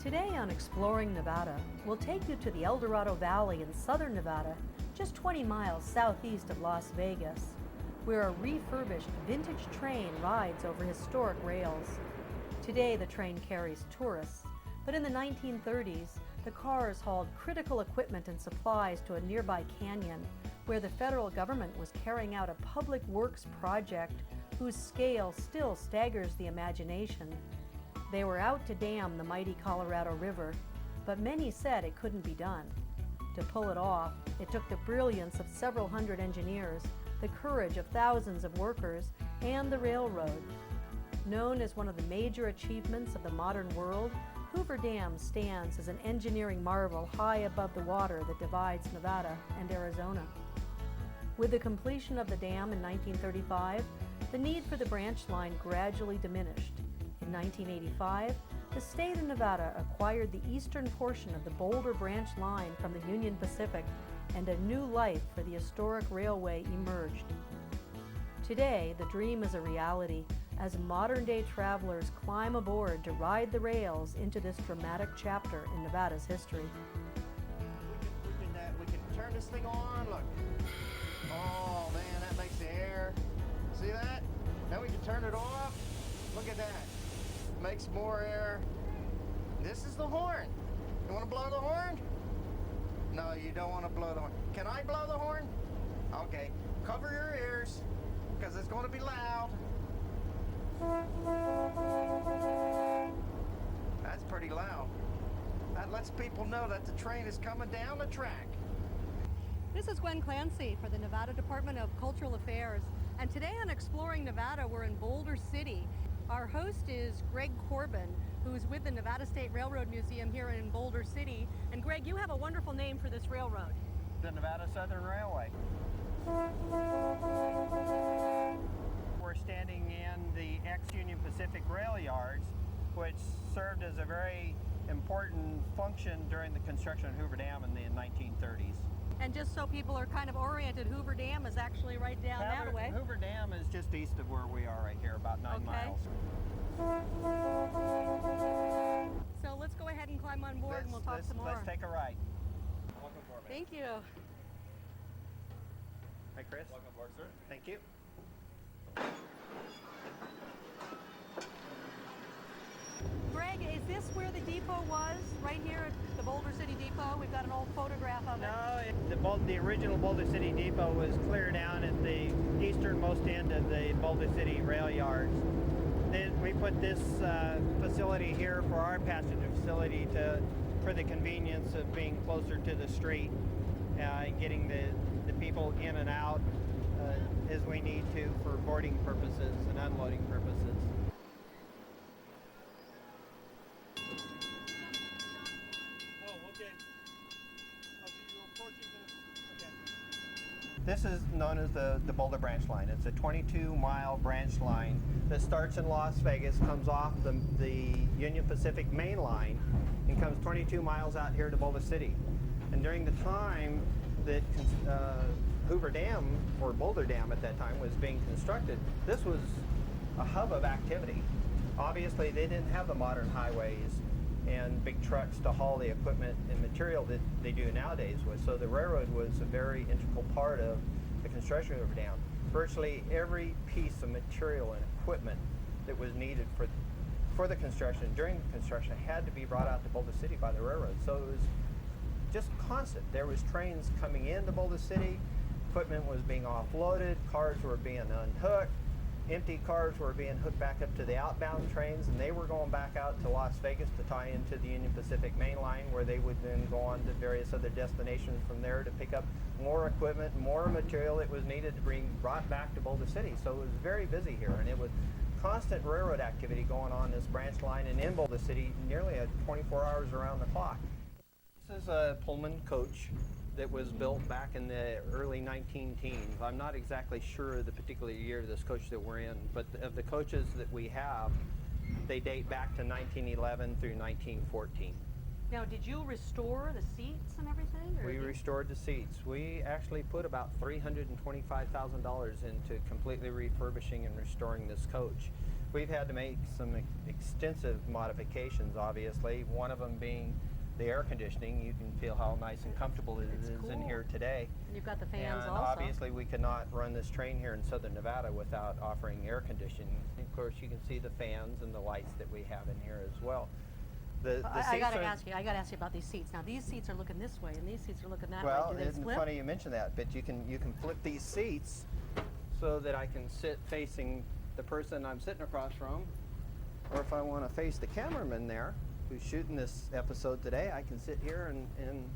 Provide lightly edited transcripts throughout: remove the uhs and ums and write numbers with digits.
Today on Exploring Nevada, we'll take you to the El Dorado Valley in southern Nevada, just 20 miles southeast of Las Vegas, where a refurbished vintage train rides over historic rails. Today the train carries tourists, but in the 1930s, the cars hauled critical equipment and supplies to a nearby canyon, where the federal government was carrying out a public works project whose scale still staggers the imagination. They were out to dam the mighty Colorado River, but many said it couldn't be done. To pull it off, it took the brilliance of several hundred engineers, the courage of thousands of workers, and the railroad. Known as one of the major achievements of the modern world, Hoover Dam stands as an engineering marvel high above the water that divides Nevada and Arizona. With the completion of the dam in 1935, the need for the branch line gradually diminished. In 1985, the state of Nevada acquired the eastern portion of the Boulder Branch Line from the Union Pacific, and a new life for the historic railway emerged. Today, the dream is a reality as modern-day travelers climb aboard to ride the rails into this dramatic chapter in Nevada's history. We can turn this thing on, look. Oh man, that makes the air. See that? Now we can turn it off. Look at that. Makes more air. This is the horn. You want to blow the horn? No, you don't want to blow the horn. Can I blow the horn? Okay. Cover your ears, because it's going to be loud. That's pretty loud. That lets people know that the train is coming down the track. This is Clancy for the Nevada Department of Cultural Affairs, and today on Exploring Nevada, we're in Boulder City. Our host is Greg Corbin, who's with the Nevada State Railroad Museum here in Boulder City. And Greg, you have a wonderful name for this railroad. The Nevada Southern Railway. We're standing in the ex-Union Pacific rail yards, which served as a very important function during the construction of Hoover Dam in the 1930s. And just so people are kind of oriented, Hoover Dam is actually right down that way. Hoover Dam is just east of where we are right here, about 9 miles. So let's go ahead and climb on board and we'll talk some more. Let's take a ride. Welcome aboard, man. Thank you. Hi, Chris. Welcome aboard, sir. Thank you. Greg, is this where the depot was? Right here at the Boulder City Depot? We've got an old photograph of it. No, the original Boulder City Depot was clear down at the easternmost end of the Boulder City rail yards. Then we put this facility here for our passenger facility for the convenience of being closer to the street, getting the people in and out as we need to for boarding purposes and unloading purposes. This is known as the Boulder Branch Line. It's a 22-mile branch line that starts in Las Vegas, comes off the Union Pacific main line, and comes 22 miles out here to Boulder City. And during the time that Hoover Dam, or Boulder Dam at that time, was being constructed, this was a hub of activity. Obviously, they didn't have the modern highways and big trucks to haul the equipment and material that they do nowadays with. So the railroad was a very integral part of the construction of the dam. Virtually every piece of material and equipment that was needed for the construction, during the construction, had to be brought out to Boulder City by the railroad. So it was just constant. There was trains coming into Boulder City, equipment was being offloaded, cars were being unhooked, empty cars were being hooked back up to the outbound trains, and they were going back out to Las Vegas to tie into the Union Pacific main line, where they would then go on to various other destinations from there to pick up more equipment, more material that was needed to brought back to Boulder City. So it was very busy here, and it was constant railroad activity going on this branch line and in Boulder City nearly at 24 hours around the clock. This is a Pullman coach that was built back in the early 19-teens. I'm not exactly sure the particular year of this coach that we're in, but of the coaches that we have, they date back to 1911 through 1914. Now, did you restore the seats and everything? We restored the seats. We actually put about $325,000 into completely refurbishing and restoring this coach. We've had to make some extensive modifications, obviously. One of them being the air conditioning. You can feel how nice and comfortable it is in here today. You've got the fans And also. obviously we could not run this train here in southern Nevada without offering air conditioning. Of course, you can see the fans and the lights that we have in here as well. I got to ask you about these seats. Now these seats are looking this way, and these seats are looking that Well, way. Do they it's split? funny you mention that, but you can flip these seats so that I can sit facing the person I'm sitting across from, or if I want to face the cameraman there, who's shooting this episode today, I can sit here and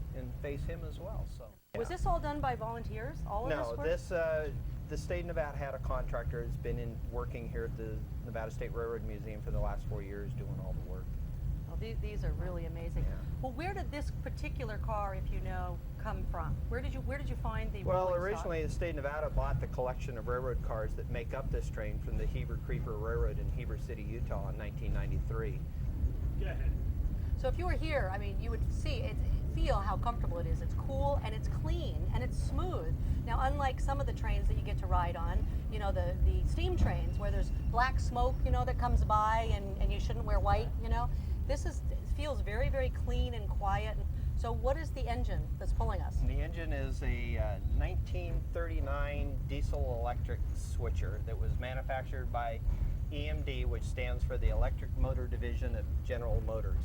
face him as well. So. Was this all done by volunteers? All of No, this work? the state of Nevada had a contractor who's been working here at the Nevada State Railroad Museum for the last 4 years doing all the work. Well, these are really amazing. Yeah. Well, where did this particular car, if you know, come from? Where did you find the Well, rolling stock? originally the state of Nevada bought the collection of railroad cars that make up this train from the Heber Creeper Railroad in Heber City, Utah in 1993. Go ahead. So if you were here, I mean, you would feel how comfortable it is. It's cool and it's clean and it's smooth. Now, unlike some of the trains that you get to ride on, you know, the steam trains where there's black smoke, you know, that comes by and you shouldn't wear white, you know, it feels very, very clean and quiet. So what is the engine that's pulling us? The engine is a 1939 diesel electric switcher that was manufactured by EMD, which stands for the Electric Motor Division of General Motors.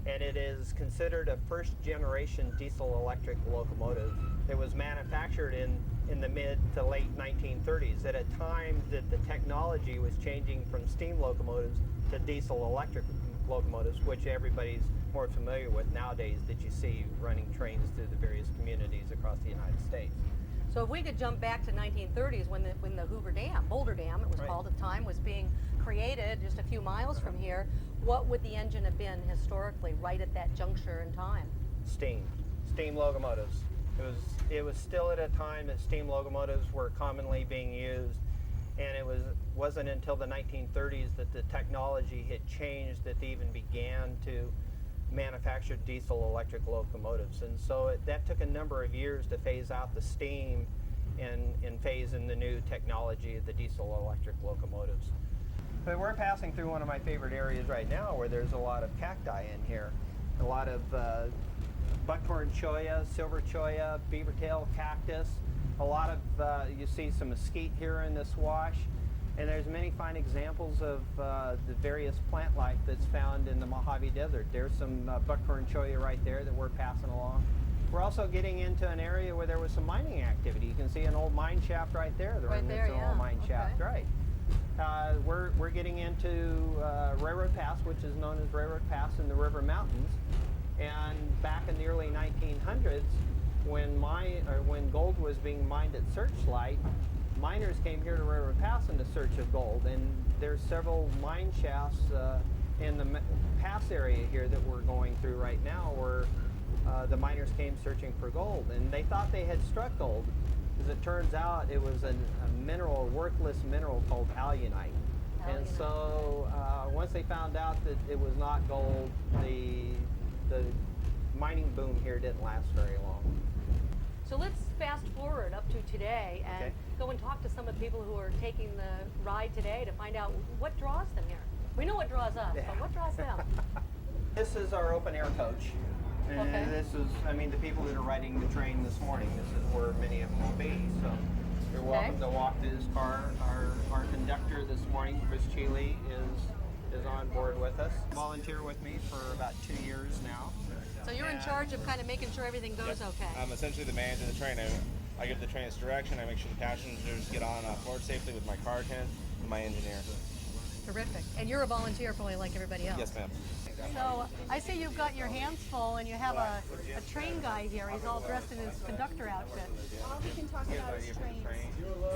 And it is considered a first generation diesel electric locomotive. It was manufactured in the mid to late 1930s at a time that the technology was changing from steam locomotives to diesel electric locomotives, which everybody's more familiar with nowadays that you see running trains through the various communities across the United States. So if we could jump back to 1930s when the Hoover Dam, Boulder Dam it was Right. called at the time, was being created just a few miles from here, what would the engine have been historically right at that juncture in time? Steam locomotives. It was still at a time that steam locomotives were commonly being used, and it wasn't until the 1930s that the technology had changed that they even began to manufacture diesel electric locomotives. And so that took a number of years to phase out the steam and phase in the new technology of the diesel electric locomotives. But we're passing through one of my favorite areas right now where there's a lot of cacti in here. A lot of buckhorn cholla, silver cholla, beavertail cactus. A lot of, you see some mesquite here in this wash. And there's many fine examples of the various plant life that's found in the Mojave Desert. There's some buckhorn cholla right there that we're passing along. We're also getting into an area where there was some mining activity. You can see an old mine shaft right there. The Right there, remnants of an yeah. old mine Okay. shaft, right. We're getting into Railroad Pass, which is known as Railroad Pass in the River Mountains. And back in the early 1900s, when gold was being mined at Searchlight, miners came here to Railroad Pass in the search of gold. And there's several mine shafts in the pass area here that we're going through right now where the miners came searching for gold. And they thought they had struck gold. As it turns out, it was a worthless mineral called alunite. And so once they found out that it was not gold, the mining boom here didn't last very long. So let's fast forward up to today and Okay. go and talk to some of the people who are taking the ride today to find out what draws them here. We know what draws us, but what draws them? This is our open air coach. And Okay. this is, the people that are riding the train this morning, this is where many of them will be. So you're welcome to walk to this car. Our conductor this morning, Chris Cheeley, is on board with us. Volunteer with me for about 2 years now. So you're in charge of kind of making sure everything goes okay. I'm essentially the manager of the train. I give the train its direction. I make sure the passengers get on board safely with my car attendant and my engineer. Terrific. And you're a volunteer probably like everybody else. Yes, ma'am. So I see you've got your hands full and you have a train guy here. He's all dressed in his conductor outfit. All we can talk about is trains.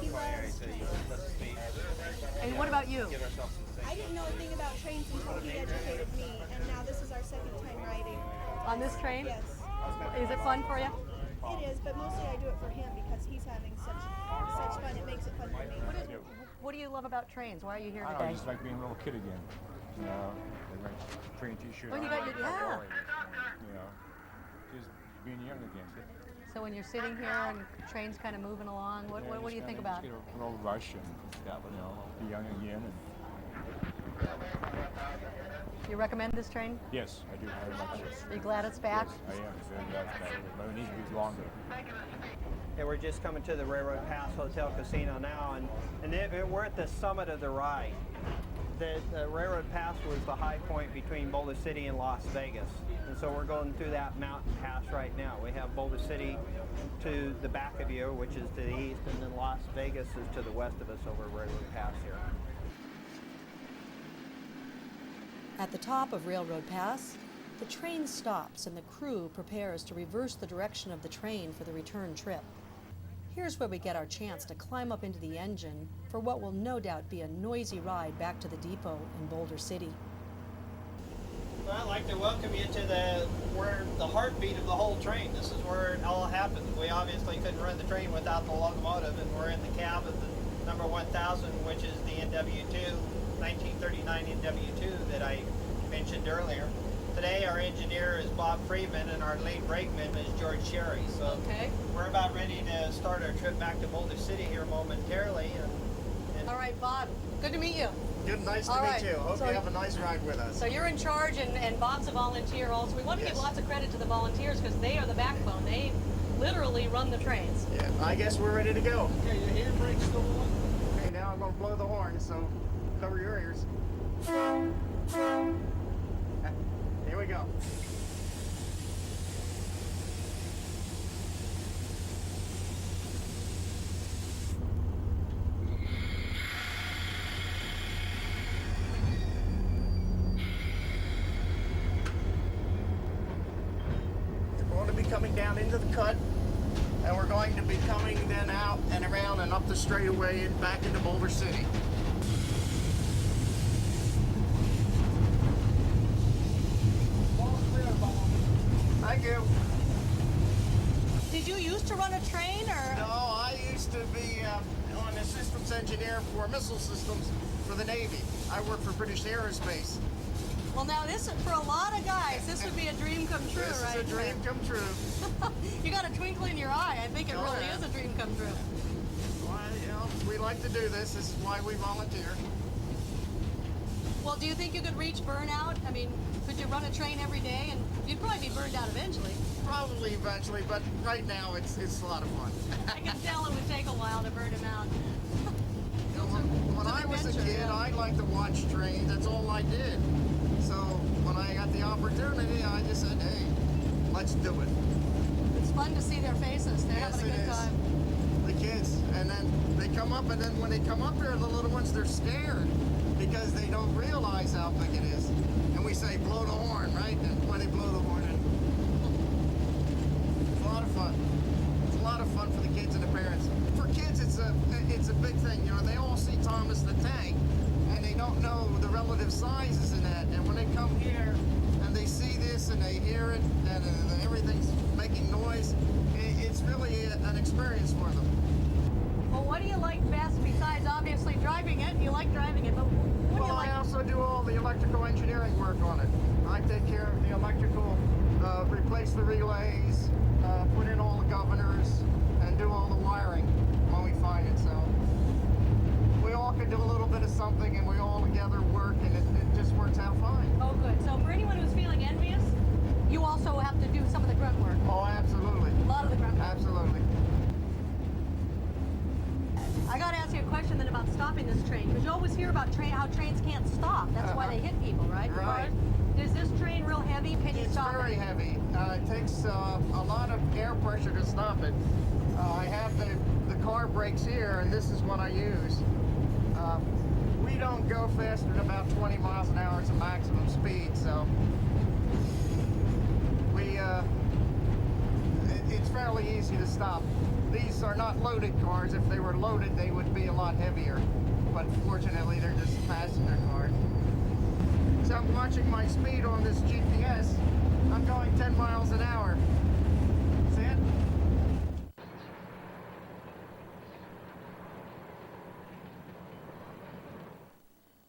He loves trains. And what about you? I didn't know a thing about trains until he educated me, and now this is our second time riding. On this train? Yes, Is it fun for you? it is, but mostly I do it for him because he's having such fun. It makes it fun for me. What do you love about trains? Why are you here I don't know, today? just like being a little kid again. You know, they wear train t-shirt. Oh, you on, got your- yeah. You know, just being young again. So when you're sitting here and the train's kind of moving along, what do you think about? Just get a little rush and, you know, be young again and You recommend this train? Yes, I do very much. Are you glad it's back? Yes, I am. It's very glad it's back. But it needs to be longer. Yeah, we're just coming to the Railroad Pass Hotel Casino now, and we're at the summit of the ride. The Railroad Pass was the high point between Boulder City and Las Vegas, and so we're going through that mountain pass right now. We have Boulder City to the back of you, which is to the east, and then Las Vegas is to the west of us over Railroad Pass here. At the top of Railroad Pass, the train stops and the crew prepares to reverse the direction of the train for the return trip. Here's where we get our chance to climb up into the engine for what will no doubt be a noisy ride back to the depot in Boulder City. Well, I'd like to welcome you to the heartbeat of the whole train. This is where it all happened. We obviously couldn't run the train without the locomotive, and we're in the cab of the number 1000, which is the NW2, 1939 NW2 that I mentioned earlier. Today our engineer is Bob Freeman and our lead brakeman is George Sherry. So Okay. we're about ready to start our trip back to Boulder City here momentarily. And All right, Bob, good to meet you. Good, nice to All meet right. you. Hope So- you have a nice ride with us. So you're in charge, and Bob's a volunteer also. We want to give Yes. lots of credit to the volunteers because they are the backbone. They literally run the trains. Yeah, I guess we're ready to go. okay, your handbrake's still on? Okay, now I'm going to blow the horn, so cover your ears. Here we go. We're going to be coming down into the cut, and we're going to be coming then out and around and up the straightaway and back into Boulder City. Thank you. Did you used to run a train, or? No, I used to be an systems engineer for missile systems for the Navy. I work for British Aerospace. Well, now this for a lot of guys, this would be a dream come true, This right? is a dream come true. You got a twinkle in your eye. I think it Oh, really yeah. is a dream come true. Well, you know, we like to do this. This is why we volunteer. Well, do you think you could reach burnout? I mean, could you run a train every day, and you'd probably be burned out eventually? Probably eventually, but right now it's a lot of fun. I can tell it would take a while to burn him out. You know, when It's an I was a adventure, kid, yeah. I liked to watch trains. That's all I did. So when I got the opportunity, I just said, hey, let's do it. It's fun to see their faces. They're Yes, having a it good is. time. The kids, and then they come up, and then when they come up here, the little ones, they're scared because they don't realize how big it is. And we say, blow the horn, right? And when they blow the horn, and it's a lot of fun. It's a lot of fun for the kids and the parents. For kids, it's a big thing. You know, they all see Thomas the Tank, and they don't know the relative sizes in that. And when they come here and they see this and they hear it, and everything's making noise, it's really an experience for them. Well, what do you like best besides obviously driving it? You like driving it, but what do you Well, like? I also do all the electrical engineering work on it. I take care of the electrical, replace the relays, put in all the governors, and do all the wiring when we find it. So we all can do a little bit of something, and we all together work, and it just works out fine. Oh, good. So for anyone who's feeling envious, you also have to do some of the grunt work. Oh, absolutely. A lot of the grunt work. Absolutely. I got to ask you a question then about stopping this train, because you always hear about how trains can't stop. That's why they hit people, right? Right. Is this train real heavy? Can you It's stop very it? heavy. It takes a lot of air pressure to stop it. I have the car brakes here, and this is what I use. We don't go faster than about 20 miles an hour. It's a maximum speed, so it's fairly easy to stop. These are not loaded cars. If they were loaded, they would be a lot heavier. But fortunately, they're just passenger cars. So I'm watching my speed on this GPS. I'm going 10 miles an hour. See it?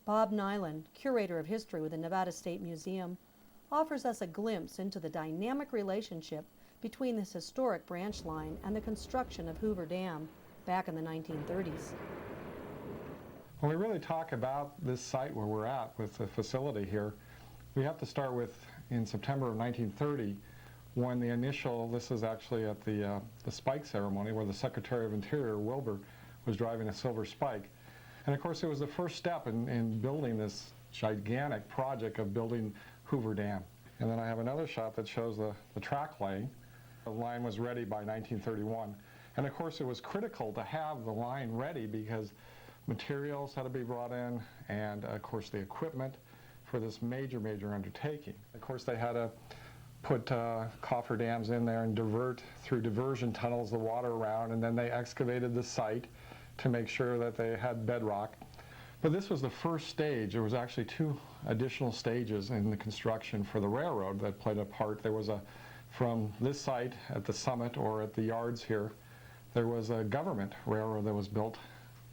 Bob Nyland, curator of history with the Nevada State Museum, offers us a glimpse into the dynamic relationship between this historic branch line and the construction of Hoover Dam back in the 1930s. When we really talk about this site where we're at with the facility here, we have to start with in September of 1930 when the initial, this is actually at the spike ceremony where the Secretary of Interior, Wilbur, was driving a silver spike. And of course it was the first step in building this gigantic project of building Hoover Dam. And then I have another shot that shows the track laying. The line was ready by 1931. And of course it was critical to have the line ready because materials had to be brought in and of course the equipment for this major undertaking. Of course they had to put cofferdams in there and divert through diversion tunnels the water around, and then they excavated the site to make sure that they had bedrock. But this was the first stage. There was actually 2 additional stages in the construction for the railroad that played a part. There was from this site at the summit or at the yards here, there was a government railroad that was built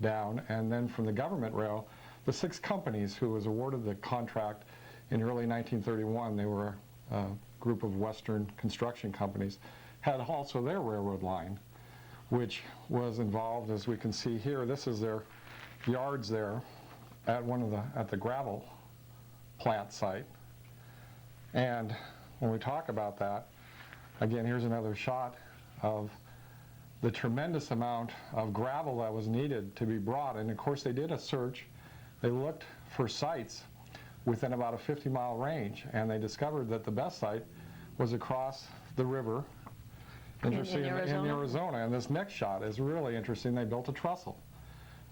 down, and then from the government rail, the 6 companies who was awarded the contract in early 1931, they were a group of Western construction companies, had also their railroad line, which was involved, as we can see here. This is their yards there at the gravel plant site. And when we talk about that, again, here's another shot of the tremendous amount of gravel that was needed to be brought. And of course they did a search. They looked for sites within about a 50-mile range, and they discovered that the best site was across the river in Arizona. And this next shot is really interesting. They built a trestle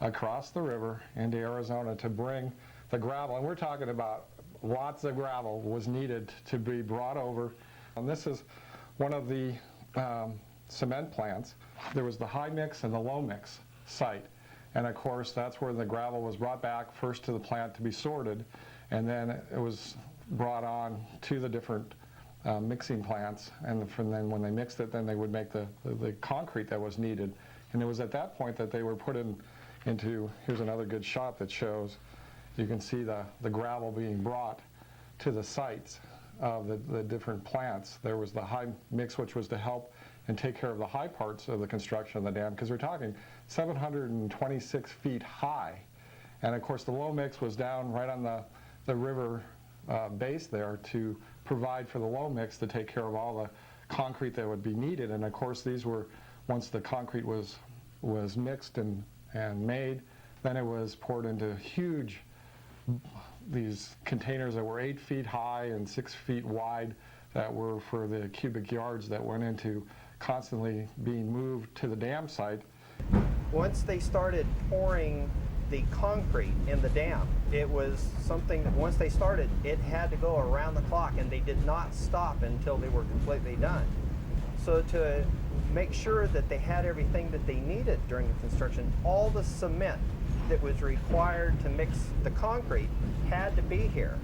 across the river into Arizona to bring the gravel. And we're talking about lots of gravel was needed to be brought over. And this is one of the cement plants. There was the high mix and the low mix site. And of course, that's where the gravel was brought back first to the plant to be sorted, and then it was brought on to the different mixing plants. And from then, when they mixed it, then they would make the concrete that was needed. And it was at that point that they were put into, here's another good shot that shows, you can see the gravel being brought to the sites of the different plants. There was the high mix, which was to help and take care of the high parts of the construction of the dam, because we're talking 726 feet high. And of course the low mix was down right on the river base there to provide for the low mix to take care of all the concrete that would be needed. And of course these were, once the concrete was mixed and made, then it was poured into huge, these containers that were 8 feet high and 6 feet wide that were for the cubic yards that went into constantly being moved to the dam site. Once they started pouring the concrete in the dam, it was something that once they started, it had to go around the clock, and they did not stop until they were completely done. So to make sure that they had everything that they needed during the construction, all the cement that was required to mix the concrete had to be here.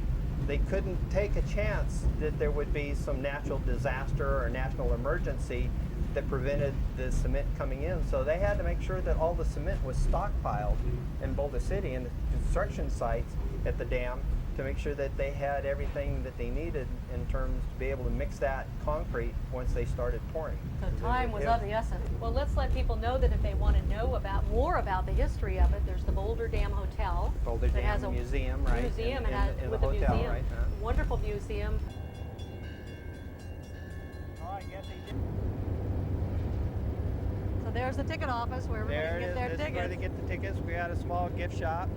They couldn't take a chance that there would be some natural disaster or national emergency that prevented the cement coming in. So they had to make sure that all the cement was stockpiled in Boulder City and the construction sites at the dam to make sure that they had everything that they needed in terms to be able to mix that concrete once they started pouring. So time was of the essence. Well, let's let people know that if they want to know more about the history of it, there's the Boulder Dam Hotel. Boulder that Dam has a Museum, right? Museum, in with the a hotel, museum, right? wonderful museum. All right, get these. So there's the ticket office where everybody can get their This is where they tickets. get the tickets. We had a small gift shop.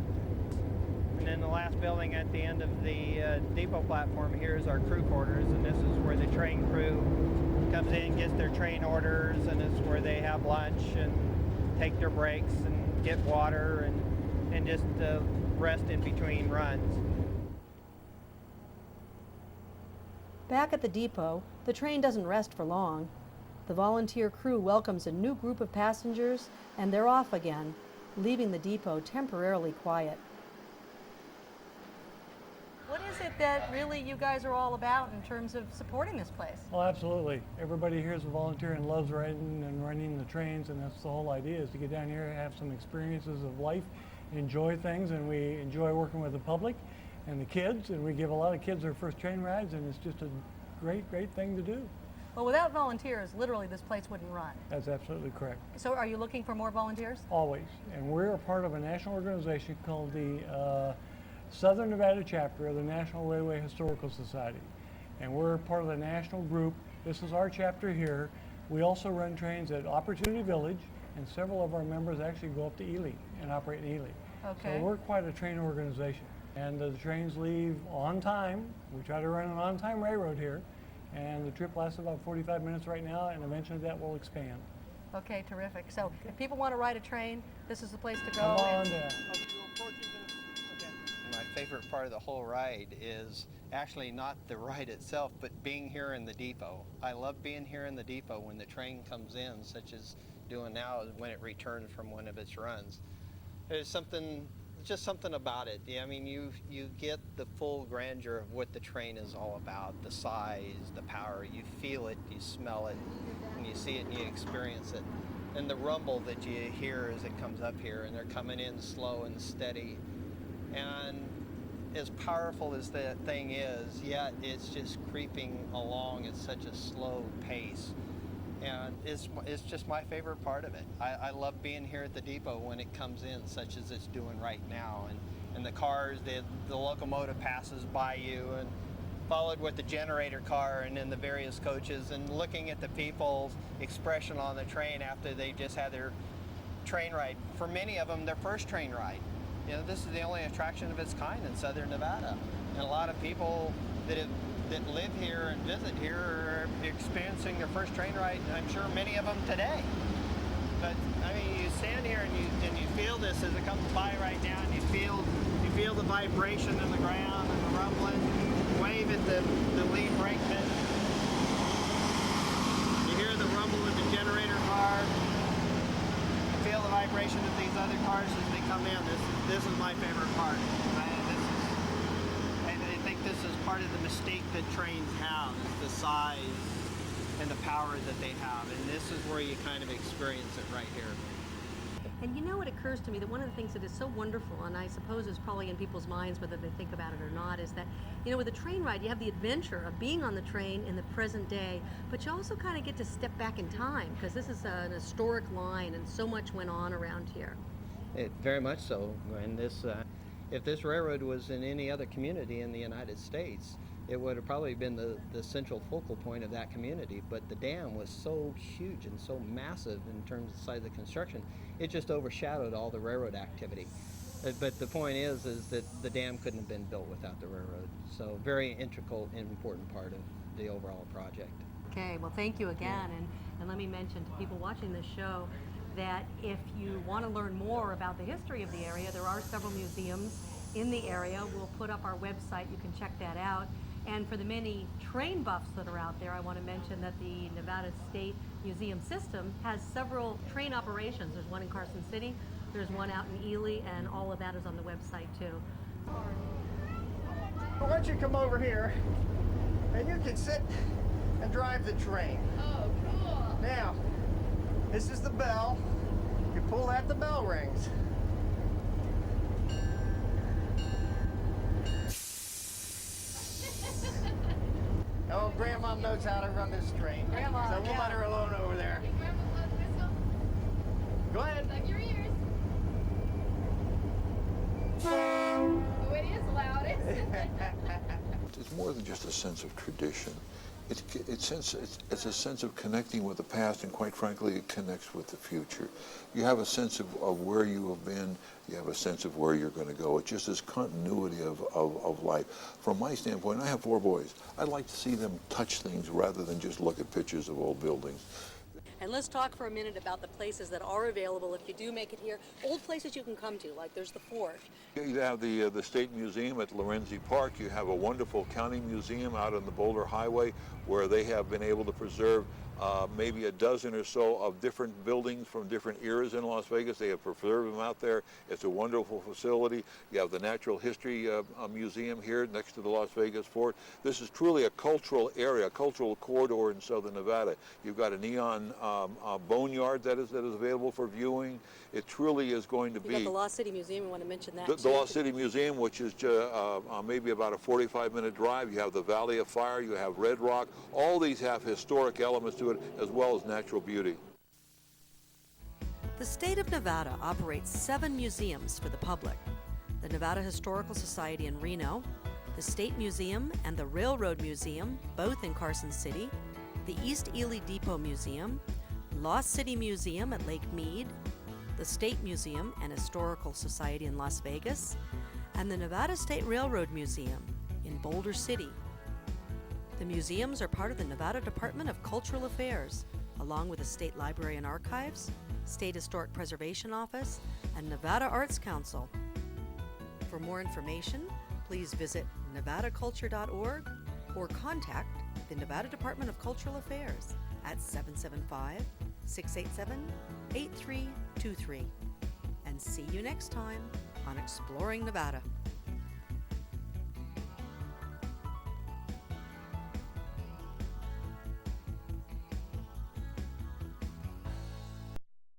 And then the last building at the end of the depot platform here is our crew quarters, and this is where the train crew comes in, gets their train orders, and it's where they have lunch and take their breaks and get water and just rest in between runs. Back at the depot, the train doesn't rest for long. The volunteer crew welcomes a new group of passengers, and they're off again, leaving the depot temporarily quiet. What is it that really you guys are all about in terms of supporting this place? Well, absolutely. Everybody here is a volunteer and loves riding and running the trains, and that's the whole idea, is to get down here and have some experiences of life, enjoy things, and we enjoy working with the public and the kids, and we give a lot of kids their first train rides, and it's just a great thing to do. Well, without volunteers, literally this place wouldn't run. That's absolutely correct. So are you looking for more volunteers? Always. And we're a part of a national organization called the Southern Nevada chapter of the National Railway Historical Society. And we're part of the national group. This is our chapter here. We also run trains at Opportunity Village, and several of our members actually go up to Ely and operate in Ely. Okay. So we're quite a train organization. And the trains leave on time. We try to run an on-time railroad here. And the trip lasts about 45 minutes right now, and eventually that will expand. Okay, terrific. So if people want to ride a train, this is the place to go. Come on and- down. My favorite part of the whole ride is actually not the ride itself, but being here in the depot. I love being here in the depot when the train comes in, such as doing now when it returns from one of its runs. There's just something about it. Yeah, I mean, you get the full grandeur of what the train is all about, the size, the power. You feel it, you smell it, and you see it and you experience it. And the rumble that you hear as it comes up here, and they're coming in slow and steady. And as powerful as that thing is, yet it's just creeping along at such a slow pace. And it's just my favorite part of it. I love being here at the depot when it comes in, such as it's doing right now. And the cars, the locomotive passes by you, and followed with the generator car and then the various coaches, and looking at the people's expression on the train after they just had their train ride. For many of them, their first train ride. You know, this is the only attraction of its kind in southern Nevada. And a lot of people that live here and visit here are experiencing their first train ride, and I'm sure many of them today. But I mean, you stand here and you feel this as it comes by right now, and you feel the vibration in the ground and the rumbling. Wave at the lead brakeman. You hear the rumble of the generator car. You feel the vibration of these other cars as they come in. This is my favorite part. I think this is part of the mystique that trains have, is the size and the power that they have. And this is where you kind of experience it right here. And you know, it occurs to me that one of the things that is so wonderful, and I suppose is probably in people's minds whether they think about it or not, is that, you know, with a train ride, you have the adventure of being on the train in the present day, but you also kind of get to step back in time, because this is an historic line and so much went on around here. Very much so. And if this railroad was in any other community in the United States, it would have probably been the central focal point of that community. But the dam was so huge and so massive in terms of the size of the construction, it just overshadowed all the railroad activity. But the point is that the dam couldn't have been built without the railroad. So very integral and important part of the overall project. Okay, well, thank you again. And let me mention to people watching this show that if you want to learn more about the history of the area, there are several museums in the area. We'll put up our website. You can check that out. And for the many train buffs that are out there, I want to mention that the Nevada State Museum System has several train operations. There's one in Carson City, there's one out in Ely, and all of that is on the website too. Why don't you come over here and you can sit and drive the train. Oh, cool. Now, this is the bell. You pull that, the bell rings. Oh, Grandma knows how to run this train. Grandma, so we'll yeah. let her alone over there. Go ahead. Plug your ears. Oh, it is loud, isn't it? It's more than just a sense of tradition. It's a sense of connecting with the past, and quite frankly, it connects with the future. You have a sense of where you have been, you have a sense of where you're going to go. It's just this continuity of life. From my standpoint, I have 4 boys. I'd like to see them touch things rather than just look at pictures of old buildings. And let's talk for a minute about the places that are available if you do make it here. Old places you can come to, like there's the Fort. You have the State Museum at Lorenzi Park. You have a wonderful county museum out on the Boulder Highway where they have been able to preserve maybe a dozen or so of different buildings from different eras in Las Vegas. They have preserved them out there. It's a wonderful facility. You have the Natural History Museum here next to the Las Vegas Fort. This is truly a cultural area, a cultural corridor in southern Nevada. You've got a neon boneyard that is available for viewing. It truly is going to You be got the Lost City Museum. I want to mention that the too. Lost City Museum, which is maybe about a 45-minute drive. You have the Valley of Fire, you have Red Rock. All these have historic elements to it as well as natural beauty. The state of Nevada operates 7 museums for the public. The Nevada Historical Society in Reno, the State Museum and the Railroad Museum, both in Carson City, the East Ely Depot Museum, Lost City Museum at Lake Mead, the State Museum and Historical Society in Las Vegas, and the Nevada State Railroad Museum in Boulder City. The museums are part of the Nevada Department of Cultural Affairs, along with the State Library and Archives, State Historic Preservation Office, and Nevada Arts Council. For more information, please visit nevadaculture.org or contact the Nevada Department of Cultural Affairs at 775-687-8323. And see you next time on Exploring Nevada.